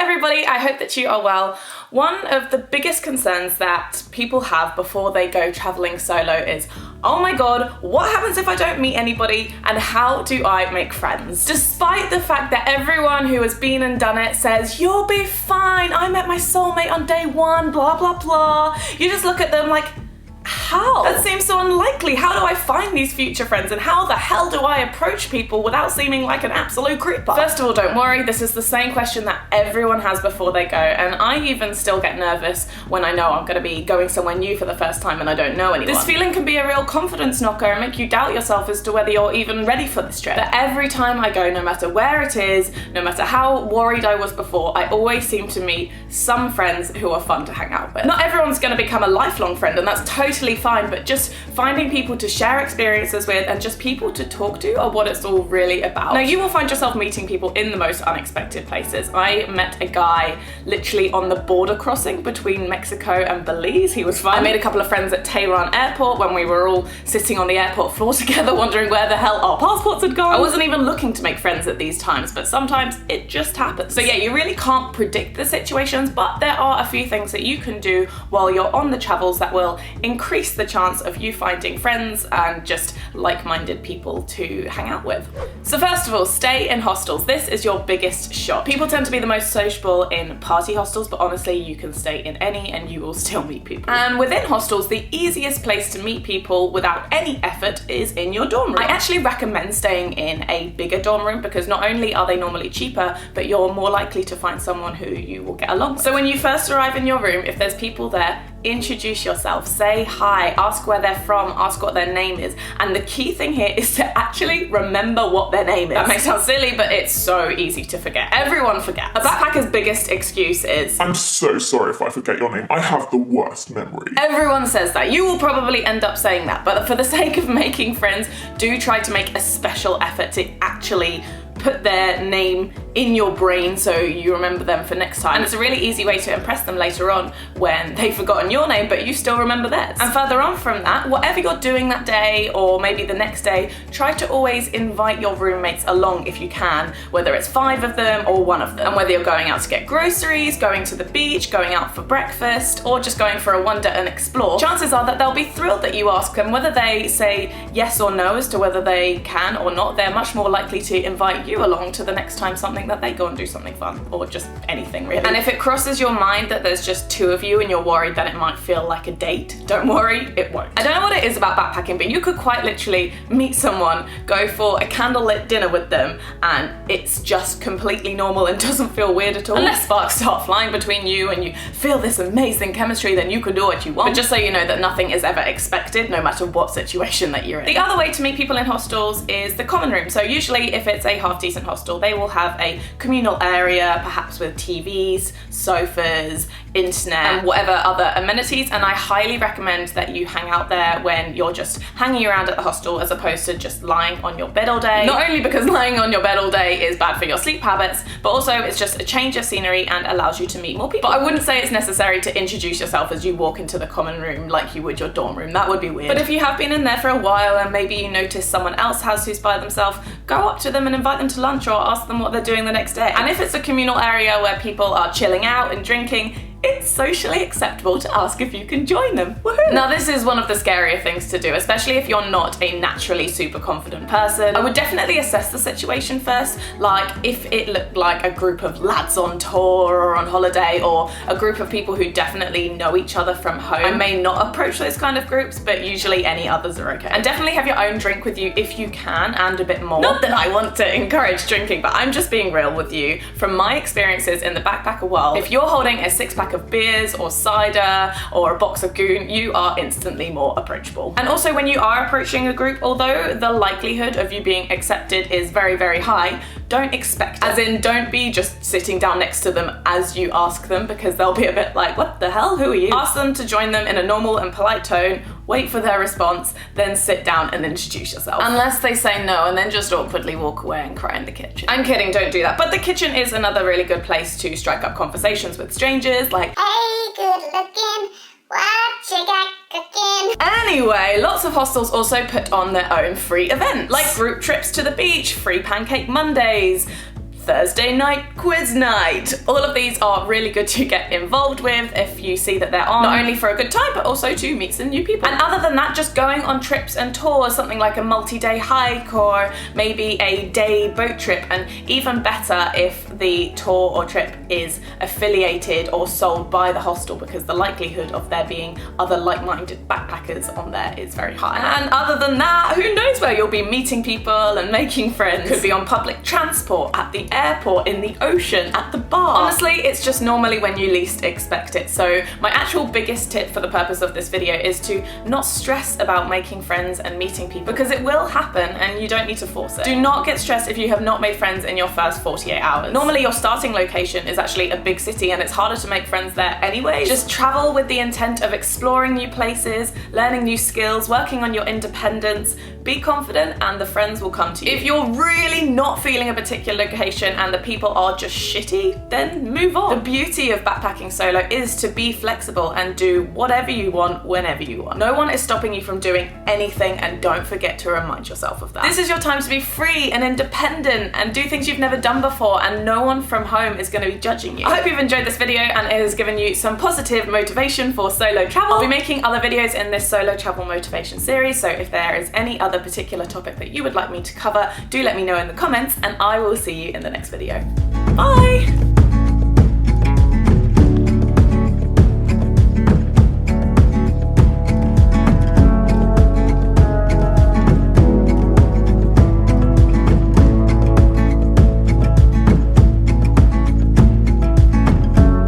everybody, I hope that you are well. One of the biggest concerns that people have before they go traveling solo is, oh my god, what happens if I don't meet anybody and how do I make friends? Despite the fact that everyone who has been and done it says, you'll be fine, I met my soulmate on day one, blah blah blah, you just look at them like, how? That seems so unlikely. How do I find these future friends and how the hell do I approach people without seeming like an absolute creeper? First of all, don't worry, this is the same question that everyone has before they go, and I even still get nervous when I know I'm going to be going somewhere new for the first time and I don't know anyone. This feeling can be a real confidence knocker and make you doubt yourself as to whether you're even ready for this trip. But every time I go, no matter where it is, no matter how worried I was before, I always seem to meet some friends who are fun to hang out with. Not everyone's going to become a lifelong friend, and that's totally fine, but just finding people to share experiences with and just people to talk to are what it's all really about. Now, you will find yourself meeting people in the most unexpected places. I met a guy literally on the border crossing between Mexico and Belize. He was fun. I made a couple of friends at Tehran airport when we were all sitting on the airport floor together wondering where the hell our passports had gone. I wasn't even looking to make friends at these times, but sometimes it just happens. So yeah, you really can't predict the situations, but there are a few things that you can do while you're on the travels that will increase the chance of you finding friends and just like-minded people to hang out with. So first of all, stay in hostels. This is your biggest shot. People tend to be the most sociable in party hostels, but honestly, you can stay in any and you will still meet people. And within hostels, the easiest place to meet people without any effort is in your dorm room. I actually recommend staying in a bigger dorm room because not only are they normally cheaper, but you're more likely to find someone who you will get along with. So when you first arrive in your room, if there's people there, introduce yourself, say hi, ask where they're from, ask what their name is. And the key thing here is to actually remember what their name is. That may sound silly, but it's so easy to forget. Everyone forgets. A backpacker's biggest excuse is, I'm so sorry if I forget your name. I have the worst memory. Everyone says that. You will probably end up saying that, but for the sake of making friends, do try to make a special effort to actually put their name in your brain so you remember them for next time. And it's a really easy way to impress them later on when they've forgotten your name but you still remember theirs. And further on from that, whatever you're doing that day or maybe the next day, try to always invite your roommates along if you can, whether it's 5 of them or 1 of them. And whether you're going out to get groceries, going to the beach, going out for breakfast, or just going for a wander and explore, chances are that they'll be thrilled that you ask them. Whether they say yes or no as to whether they can or not, they're much more likely to invite you along to the next time something that they go and do something fun, or just anything really. And if it crosses your mind that there's just 2 of you and you're worried that it might feel like a date, don't worry, it won't. I don't know what it is about backpacking, but you could quite literally meet someone, go for a candlelit dinner with them, and it's just completely normal and doesn't feel weird at all. Unless sparks start flying between you and you feel this amazing chemistry, then you can do what you want. But just so you know that nothing is ever expected, no matter what situation that you're in. The other way to meet people in hostels is the common room. So usually if it's a half-decent hostel, they will have a communal area, perhaps with TVs, sofas, internet, and whatever other amenities, and I highly recommend that you hang out there when you're just hanging around at the hostel as opposed to just lying on your bed all day. Not only because lying on your bed all day is bad for your sleep habits, but also it's just a change of scenery and allows you to meet more people. But I wouldn't say it's necessary to introduce yourself as you walk into the common room like you would your dorm room. That would be weird. But if you have been in there for a while and maybe you notice someone else has who's by themselves, go up to them and invite them to lunch or ask them what they're doing the next day. And if it's a communal area where people are chilling out and drinking, it's socially acceptable to ask if you can join them. Woohoo! Now, this is one of the scarier things to do, especially if you're not a naturally super confident person. I would definitely assess the situation first, like if it looked like a group of lads on tour or on holiday, or a group of people who definitely know each other from home. I may not approach those kind of groups, but usually any others are okay. And definitely have your own drink with you if you can, and a bit more. Not that I want to encourage drinking, but I'm just being real with you. From my experiences in the backpacker world, if you're holding a 6-pack of beers or cider or a box of goon, you are instantly more approachable. And also when you are approaching a group, although the likelihood of you being accepted is very, very high, don't expect it. As in, don't be just sitting down next to them as you ask them, because they'll be a bit like, what the hell, who are you? Ask them to join them in a normal and polite tone, wait for their response, then sit down and introduce yourself. Unless they say no, and then just awkwardly walk away and cry in the kitchen. I'm kidding, don't do that. But the kitchen is another really good place to strike up conversations with strangers, like, hey, good looking, what you got cooking? Anyway, lots of hostels also put on their own free events, like group trips to the beach, free Pancake Mondays, Thursday night quiz night. All of these are really good to get involved with if you see that they're on, not only for a good time, but also to meet some new people. And other than that, just going on trips and tours, something like a multi-day hike or maybe a day boat trip, and even better if the tour or trip is affiliated or sold by the hostel, because the likelihood of there being other like-minded backpackers on there is very high. And other than that, who knows where you'll be meeting people and making friends. Could be on public transport, at the airport, in the ocean, at the bar. Honestly, it's just normally when you least expect it. So my actual biggest tip for the purpose of this video is to not stress about making friends and meeting people, because it will happen and you don't need to force it. Do not get stressed if you have not made friends in your first 48 hours. Normally your starting location is actually a big city and it's harder to make friends there anyway. Just travel with the intent of exploring new places, learning new skills, working on your independence. Be confident and the friends will come to you. If you're really not feeling a particular location and the people are just shitty, then move on. The beauty of backpacking solo is to be flexible and do whatever you want, whenever you want. No one is stopping you from doing anything, and don't forget to remind yourself of that. This is your time to be free and independent and do things you've never done before, and no one from home is going to be judging you. I hope you've enjoyed this video and it has given you some positive motivation for solo travel. I'll be making other videos in this solo travel motivation series, so if there is any other particular topic that you would like me to cover, do let me know in the comments and I will see you in the next video. Bye!